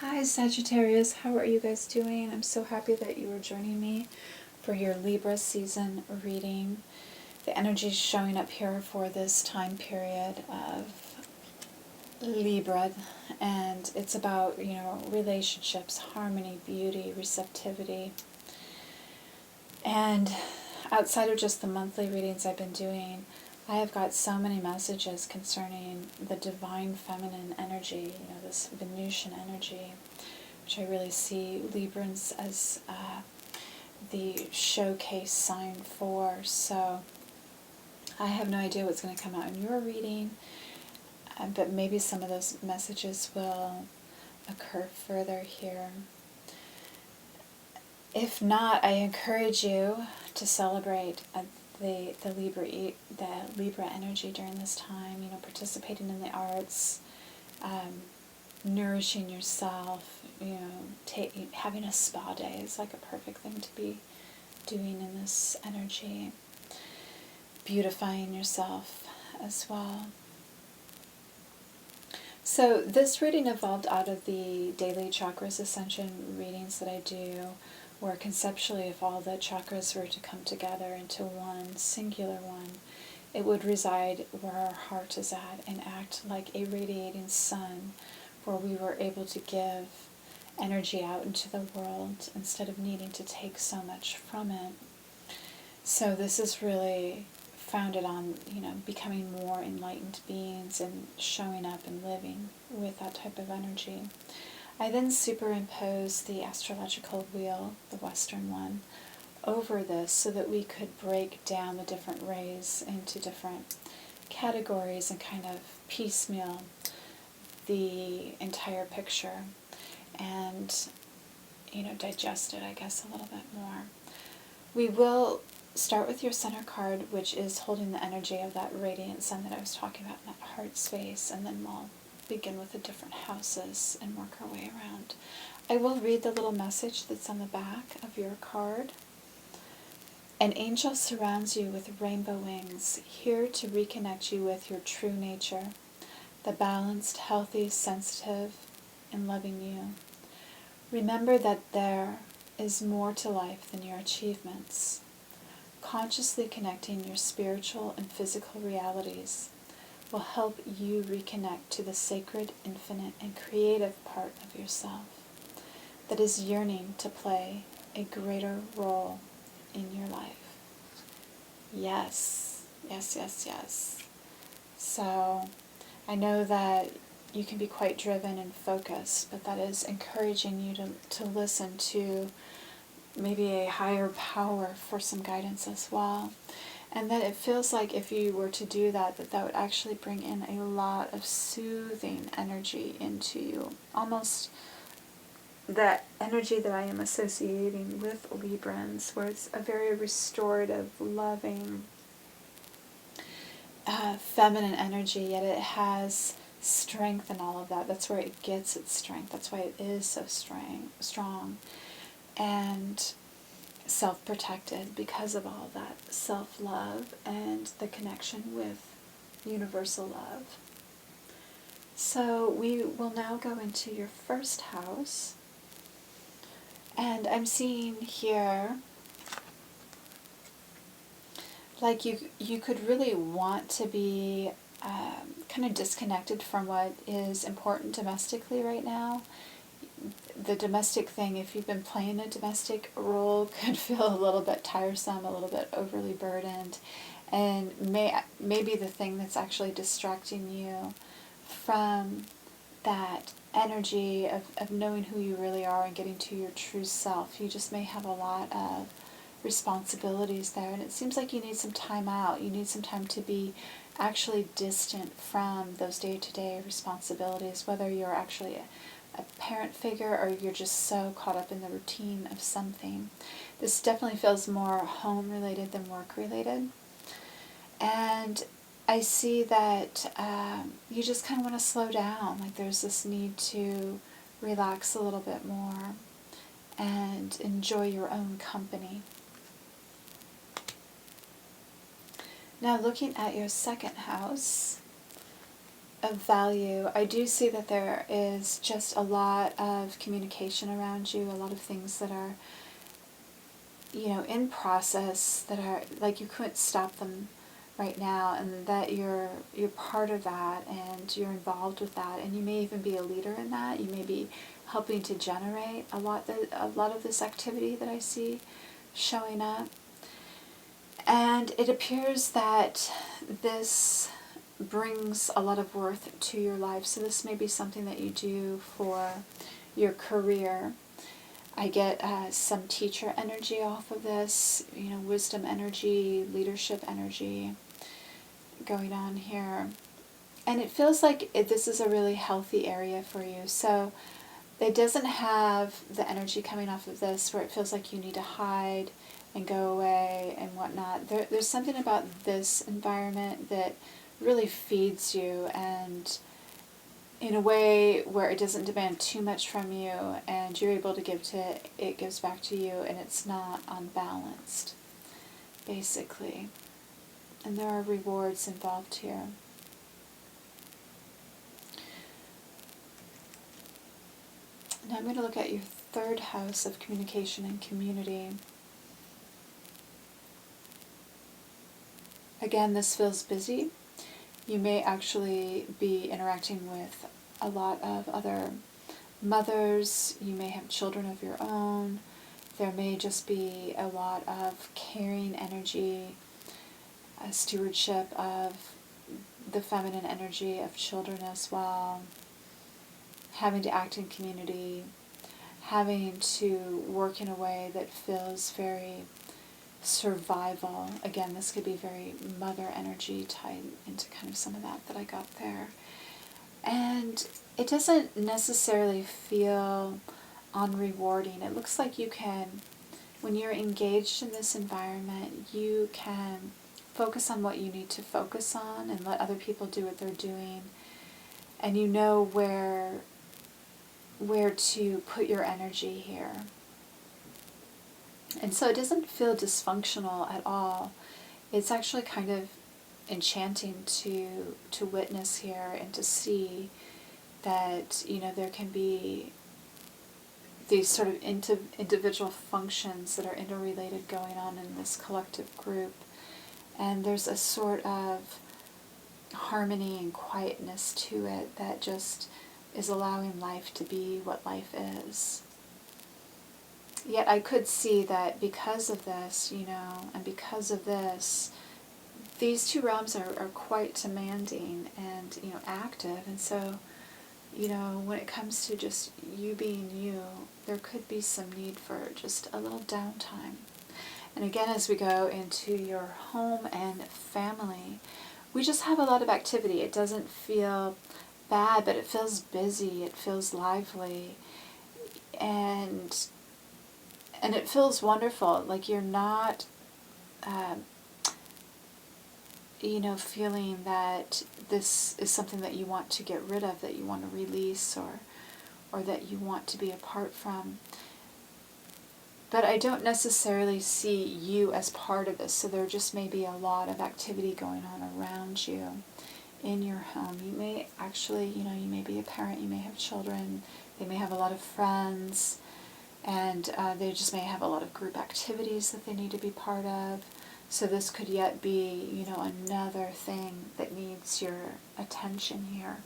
Hi Sagittarius, how are you guys doing? I'm so happy that you are joining me for your Libra season reading. The energy is showing up here for this time period of Libra, and it's about, relationships, harmony, beauty, receptivity. And outside of just the monthly readings I've been doing, I have got so many messages concerning the divine feminine energy, this Venusian energy, which I really see Librans as the showcase sign for. So I have no idea what's going to come out in your reading, but maybe some of those messages will occur further here. If not, I encourage you to celebrate the Libra energy during this time. Participating in the arts, nourishing yourself. Having a spa day is like a perfect thing to be doing in this energy. Beautifying yourself as well. So this reading evolved out of the daily chakras ascension readings that I do, where conceptually if all the chakras were to come together into one singular one, it would reside where our heart is at and act like a radiating sun, where we were able to give energy out into the world instead of needing to take so much from it. So this is really founded on, becoming more enlightened beings and showing up and living with that type of energy. I then superimposed the astrological wheel, the Western one, over this so that we could break down the different rays into different categories and kind of piecemeal the entire picture and, digest it, I guess, a little bit more. We will start with your center card, which is holding the energy of that radiant sun that I was talking about in that heart space, and then we'll begin with the different houses and work our way around. I will read the little message that's on the back of your card. An angel surrounds you with rainbow wings, here to reconnect you with your true nature, the balanced, healthy, sensitive, and loving you. Remember that there is more to life than your achievements. Consciously connecting your spiritual and physical realities will help you reconnect to the sacred, infinite, and creative part of yourself that is yearning to play a greater role in your life. Yes, yes, yes, yes. So I know that you can be quite driven and focused, but that is encouraging you to listen to maybe a higher power for some guidance as well. And that it feels like if you were to do that would actually bring in a lot of soothing energy into you. Almost that energy that I am associating with Librans, where it's a very restorative, loving, feminine energy, yet it has strength and all of that. That's where it gets its strength. That's why it is so strong. And self-protected because of all that self-love and the connection with universal love. So we will now go into your first house. And I'm seeing here like you could really want to be kind of disconnected from what is important domestically right now. The domestic thing, if you've been playing a domestic role, could feel a little bit tiresome, a little bit overly burdened, and maybe the thing that's actually distracting you from that energy of knowing who you really are and getting to your true self. You just may have a lot of responsibilities there, and it seems like you need some time out. You need some time to be actually distant from those day-to-day responsibilities, whether you're actually a parent figure or you're just so caught up in the routine of something. This definitely feels more home related than work related. And I see that you just kind of want to slow down. Like there's this need to relax a little bit more and enjoy your own company. Now looking at your second house, of value. I do see that there is just a lot of communication around you, a lot of things that are, in process, that are like you couldn't stop them right now, and that you're part of that, and you're involved with that, and you may even be a leader in that. You may be helping to generate a lot of this activity that I see showing up. And it appears that this brings a lot of worth to your life. So this may be something that you do for your career. I get some teacher energy off of this, wisdom energy, leadership energy going on here. And it feels like this is a really healthy area for you. So it doesn't have the energy coming off of this where it feels like you need to hide and go away and whatnot. There's something about this environment that really feeds you, and in a way where it doesn't demand too much from you, and you're able to give to it gives back to you, and it's not unbalanced, basically. And there are rewards involved here. Now I'm going to look at your third house of communication and community. Again, this feels busy. You may actually be interacting with a lot of other mothers. You may have children of your own. There may just be a lot of caring energy, a stewardship of the feminine energy of children as well. Having to act in community, having to work in a way that feels very survival. Again, this could be very mother energy tied into kind of some of that I got there. And it doesn't necessarily feel unrewarding. It looks like you can, when you're engaged in this environment, you can focus on what you need to focus on and let other people do what they're doing. And you know where to put your energy here. And so it doesn't feel dysfunctional at all. It's actually kind of enchanting to witness here and to see that, there can be these sort of individual functions that are interrelated going on in this collective group. And there's a sort of harmony and quietness to it that just is allowing life to be what life is. Yet I could see that because of this, and because of this, these two realms are quite demanding and, active. And so, when it comes to just you being you, there could be some need for just a little downtime. And again, as we go into your home and family, we just have a lot of activity. It doesn't feel bad, but it feels busy, it feels lively, and it feels wonderful. Like you're not, feeling that this is something that you want to get rid of, that you want to release, or that you want to be apart from. But I don't necessarily see you as part of this, so there just may be a lot of activity going on around you in your home. You may actually, you may be a parent, you may have children, they may have a lot of friends, and they just may have a lot of group activities that they need to be part of. So this could yet be, another thing that needs your attention here.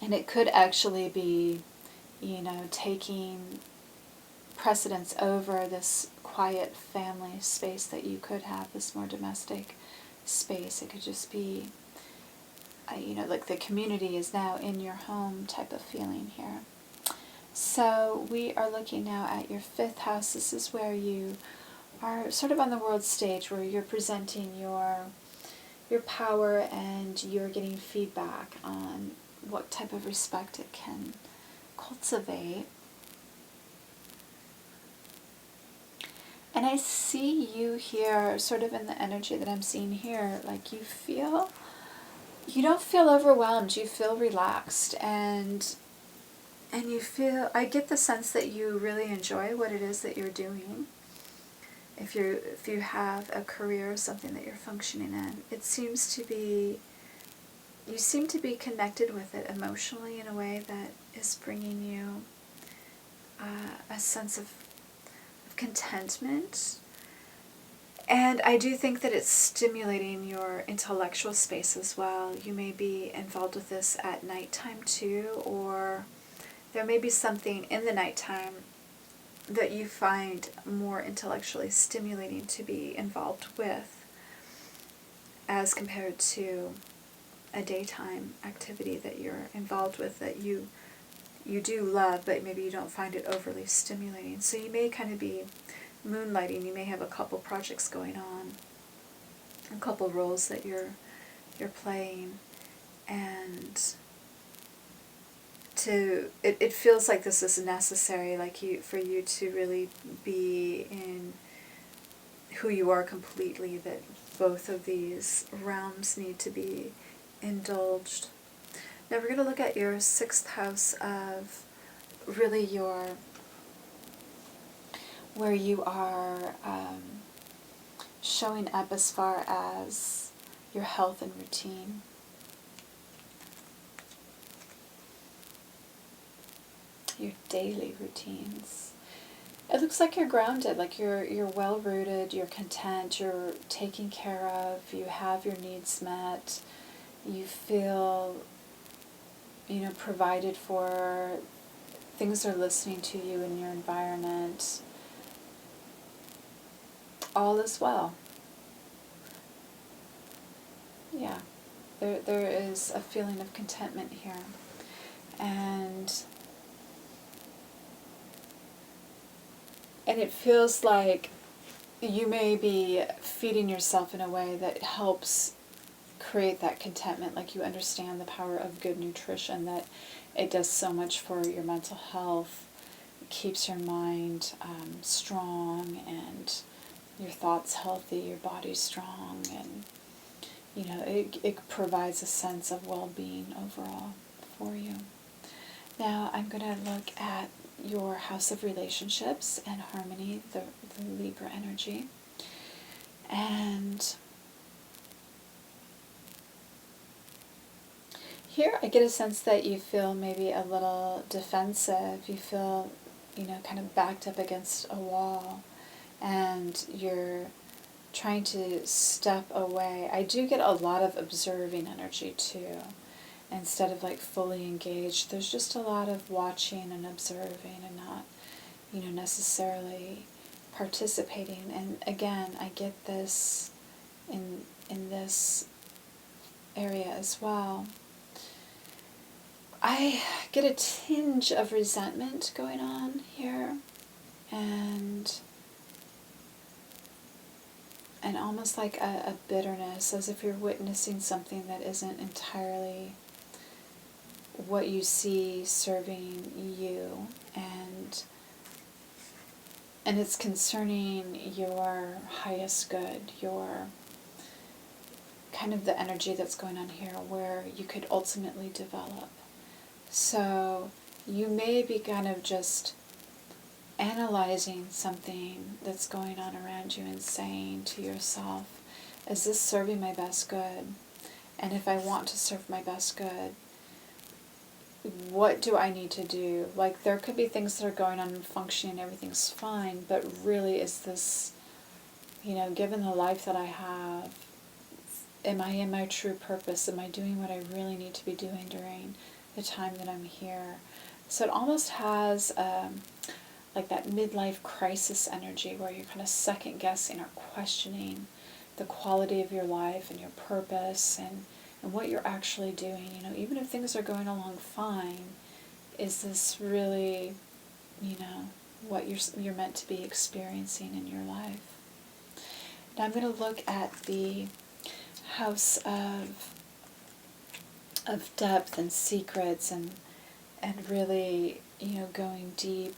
And it could actually be, taking precedence over this quiet family space that you could have, this more domestic space. It could just be, like the community is now in your home type of feeling here. So we are looking now at your fifth house. This is where you are sort of on the world stage, where you're presenting your power and you're getting feedback on what type of respect it can cultivate. And I see you here sort of in the energy that I'm seeing here, like you don't feel overwhelmed, you feel relaxed, and you feel, I get the sense that you really enjoy what it is that you're doing. If you have a career or something that you're functioning in, it seems to be you seem to be connected with it emotionally in a way that is bringing you a sense of contentment. And I do think that it's stimulating your intellectual space as well. You may be involved with this at nighttime too, or there may be something in the nighttime that you find more intellectually stimulating to be involved with as compared to a daytime activity that you're involved with that you do love, but maybe you don't find it overly stimulating. So you may kind of be moonlighting. You may have a couple projects going on, a couple roles that you're playing, and it feels like this is necessary, like for you to really be in who you are completely, that both of these realms need to be indulged. Now we're going to look at your 6th house of really where you are showing up as far as your health and routine. Your daily routines. It looks like you're grounded, like you're well rooted, you're content, you're taken care of, you have your needs met, you feel, provided for, things are listening to you in your environment. All is well. Yeah, there is a feeling of contentment here. And it feels like you may be feeding yourself in a way that helps create that contentment, like you understand the power of good nutrition, that it does so much for your mental health. It keeps your mind strong, and your thoughts healthy, your body strong, and it provides a sense of well-being overall for you. Now I'm going to look at your house of relationships and harmony, the Libra energy. And here I get a sense that you feel maybe a little defensive. You feel, kind of backed up against a wall, and you're trying to step away. I do get a lot of observing energy too. Instead of like fully engaged, there's just a lot of watching and observing and not, necessarily participating. And again, I get this in this area as well. I get a tinge of resentment going on here, and almost like a bitterness, as if you're witnessing something that isn't entirely what you see serving you, and it's concerning your highest good, your kind of the energy that's going on here where you could ultimately develop. So you may be kind of just analyzing something that's going on around you and saying to yourself, is this serving my best good? And if I want to serve my best good, what do I need to do? Like, there could be things that are going on and functioning, everything's fine, but really is this, given the life that I have, am I in my true purpose? Am I doing what I really need to be doing during the time that I'm here? So it almost has like that midlife crisis energy where you're kind of second guessing or questioning the quality of your life and your purpose and what you're actually doing. Even if things are going along fine, is this really, what you're meant to be experiencing in your life? Now I'm going to look at the house of depth and secrets and really, going deep,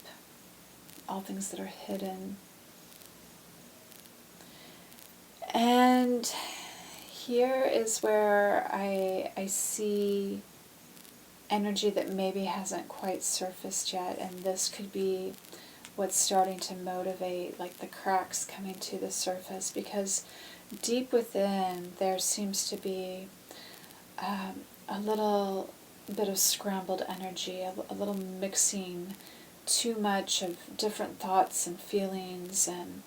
all things that are hidden. And here is where I see energy that maybe hasn't quite surfaced yet, and this could be what's starting to motivate, like the cracks coming to the surface, because deep within there seems to be a little bit of scrambled energy, a little mixing too much of different thoughts and feelings and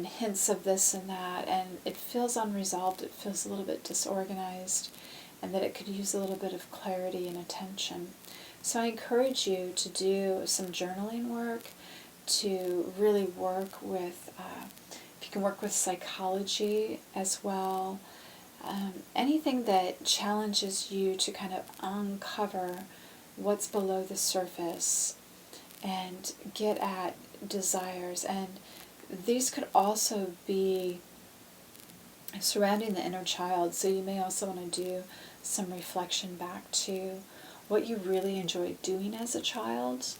hints of this and that, and it feels unresolved, it feels a little bit disorganized, and that it could use a little bit of clarity and attention. So I encourage you to do some journaling work, to really work with, if you can work with psychology as well, anything that challenges you to kind of uncover what's below the surface and get at desires. And these could also be surrounding the inner child, so you may also want to do some reflection back to what you really enjoyed doing as a child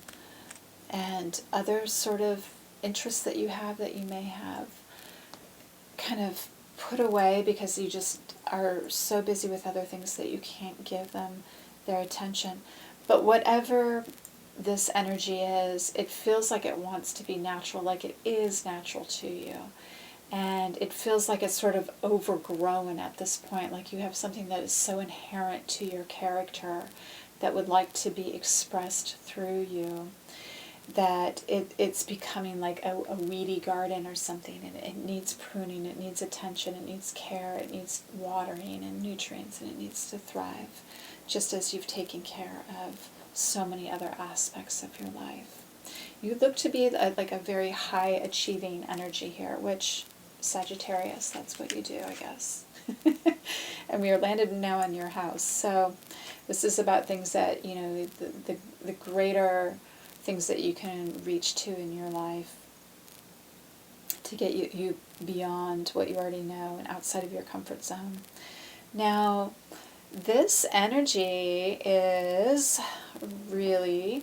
and other sort of interests that you have that you may have kind of put away because you just are so busy with other things that you can't give them their attention. But whatever this energy is, it feels like it wants to be natural, like it is natural to you. And it feels like it's sort of overgrown at this point, like you have something that is so inherent to your character that would like to be expressed through you, that it's becoming like a weedy garden or something, and it needs pruning, it needs attention, it needs care, it needs watering and nutrients, and it needs to thrive, just as you've taken care of so many other aspects of your life. You look to be like a very high achieving energy here, which Sagittarius, that's what you do, I guess. And we are landed now in your house. So this is about things that, you know, the greater things that you can reach to in your life to get you beyond what you already know and outside of your comfort zone. Now, this energy is really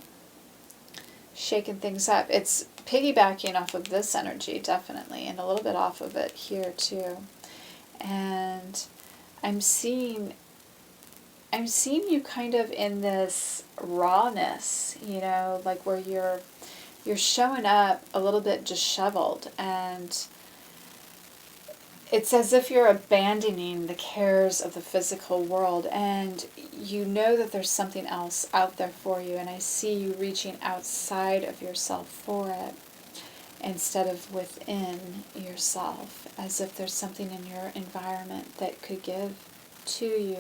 shaking things up. It's piggybacking off of this energy, definitely, and a little bit off of it here too. And I'm seeing you kind of in this rawness, you know, like where you're showing up a little bit disheveled, and it's as if you're abandoning the cares of the physical world, and you know that there's something else out there for you, and I see you reaching outside of yourself for it instead of within yourself, as if there's something in your environment that could give to you.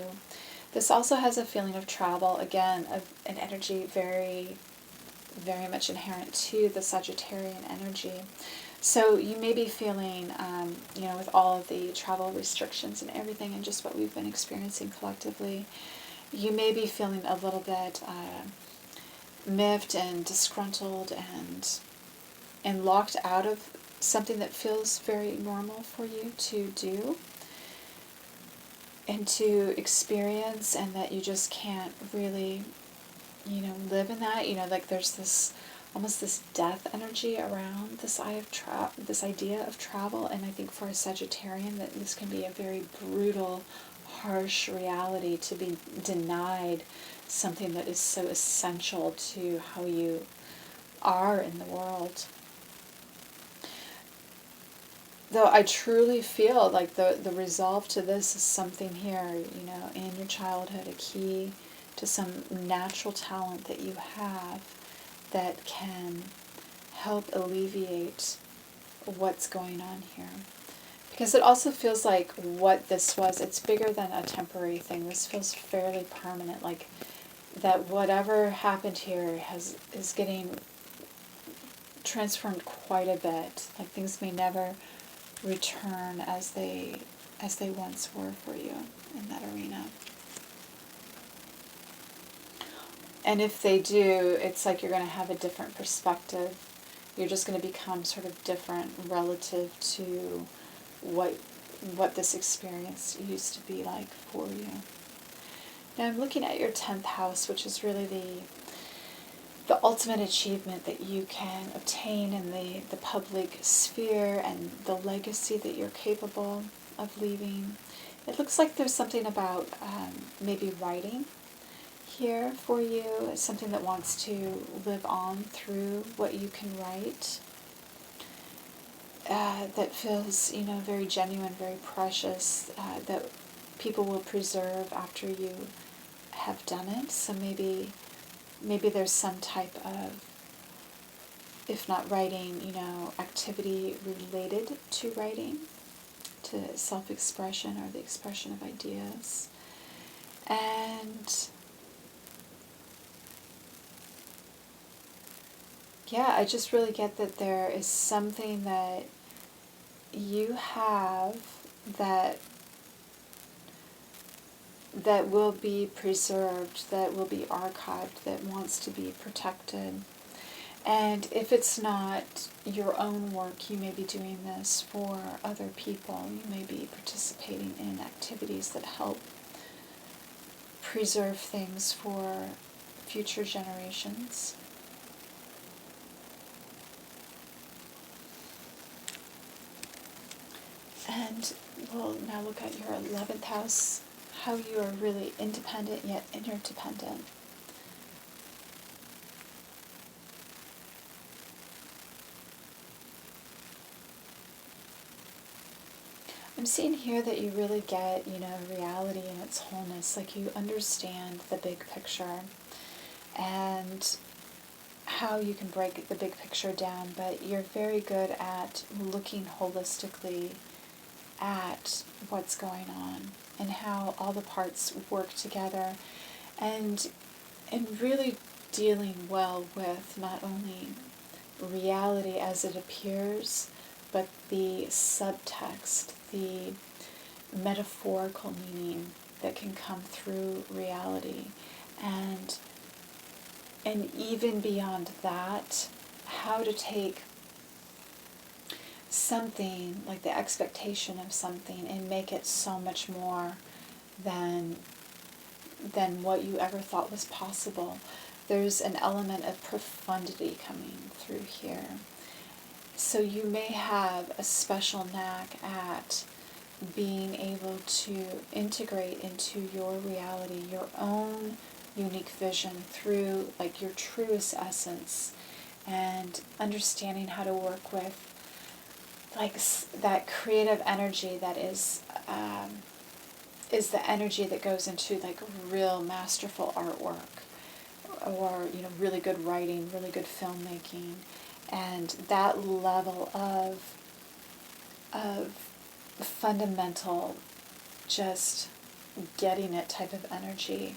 This also has a feeling of travel, again, of an energy very, very much inherent to the Sagittarian energy. So you may be feeling, you know, with all of the travel restrictions and everything and just what we've been experiencing collectively, you may be feeling a little bit miffed and disgruntled and locked out of something that feels very normal for you to do and to experience, and that you just can't really, you know, live in that. You know, like there's this almost this death energy around this this idea of travel, and I think for a Sagittarian that this can be a very brutal, harsh reality to be denied something that is so essential to how you are in the world. Though I truly feel like the resolve to this is something here, you know, in your childhood, a key to some natural talent that you have that can help alleviate what's going on here. Because it also feels like what this was, it's bigger than a temporary thing. This feels fairly permanent, like that whatever happened here is getting transformed quite a bit. Like things may never return as they once were for you in that arena. And if they do, it's like you're going to have a different perspective. You're just going to become sort of different relative to what this experience used to be like for you. Now I'm looking at your 10th house, which is really the ultimate achievement that you can obtain in the public sphere and the legacy that you're capable of leaving. It looks like there's something about maybe writing here for you. It's something that wants to live on through what you can write. That feels, you know, very genuine, very precious, that people will preserve after you have done it. So maybe there's some type of, if not writing, activity related to writing, to self-expression or the expression of ideas. And yeah, I just really get that there is something that you have that will be preserved, that will be archived, that wants to be protected. And if it's not your own work, you may be doing this for other people. You may be participating in activities that help preserve things for future generations. And we'll now look at your 11th house, how you are really independent yet interdependent. I'm seeing here that you really get, reality in its wholeness, like you understand the big picture and how you can break the big picture down, but you're very good at looking holistically at what's going on and how all the parts work together, and really dealing well with not only reality as it appears, but the subtext, the metaphorical meaning that can come through reality, and even beyond that, how to take something like the expectation of something and make it so much more than what you ever thought was possible. There's an element of profundity coming through here. So you may have a special knack at being able to integrate into your reality your own unique vision through like your truest essence, and understanding how to work with like that creative energy that is the energy that goes into like real masterful artwork, or really good writing, really good filmmaking, and that level of fundamental just getting it type of energy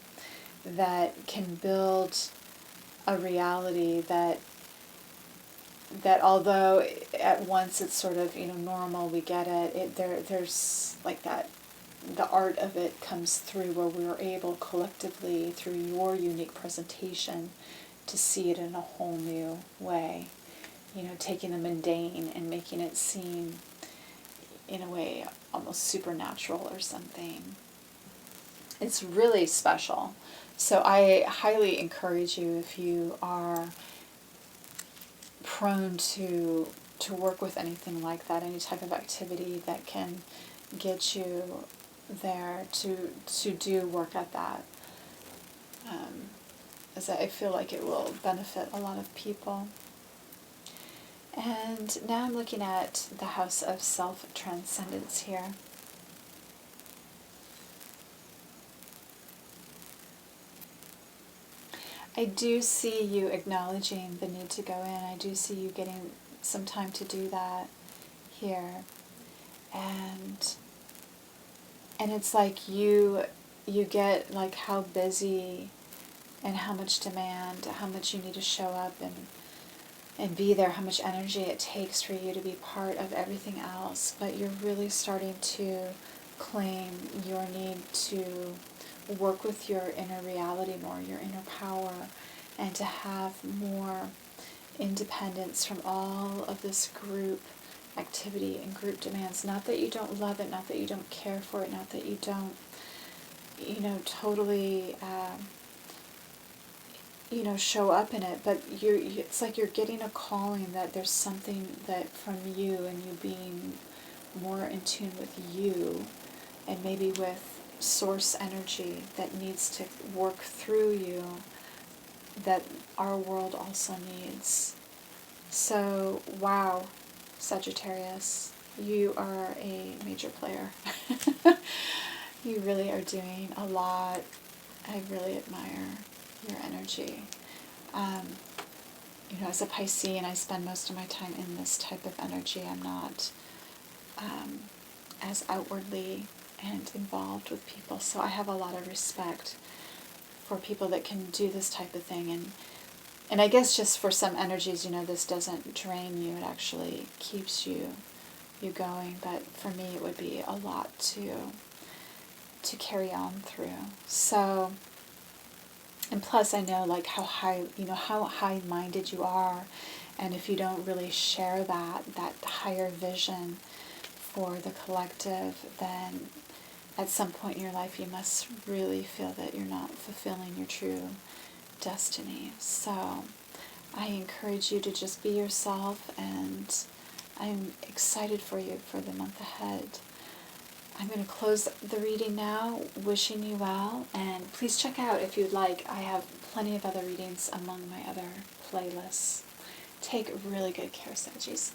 that can build a reality that although at once it's sort of normal, we get it, there's like that, the art of it comes through where we are able collectively through your unique presentation to see it in a whole new way, taking the mundane and making it seem in a way almost supernatural or something. It's really special. So I highly encourage you, if you are prone to work with anything like that, any type of activity that can get you there, to do work at that, as I feel like it will benefit a lot of people. And now I'm looking at the house of self-transcendence here. I do see you acknowledging the need to go in. I do see you getting some time to do that here. And it's like you get like how busy and how much demand, how much you need to show up and be there, how much energy it takes for you to be part of everything else. But you're really starting to claim your need to work with your inner reality more, your inner power, and to have more independence from all of this group activity and group demands. Not that you don't love it, not that you don't care for it, not that you don't, totally, show up in it, but it's like you're getting a calling that there's something that from you, and you being more in tune with you, and maybe with source energy that needs to work through you, that our world also needs. So, wow, Sagittarius, you are a major player. You really are doing a lot, I really admire your energy. As a Piscean, I spend most of my time in this type of energy. I'm not as outwardly and involved with people, so I have a lot of respect for people that can do this type of thing. And I guess just for some energies, this doesn't drain you, it actually keeps you going, but for me it would be a lot to carry on through. So, and plus I know like how high-minded you are, and if you don't really share that higher vision for the collective, then at some point in your life you must really feel that you're not fulfilling your true destiny. So I encourage you to just be yourself, and I'm excited for you for the month ahead. I'm going to close the reading now, wishing you well, and please check out, if you'd like, I have plenty of other readings among my other playlists. Take really good care, Saggies.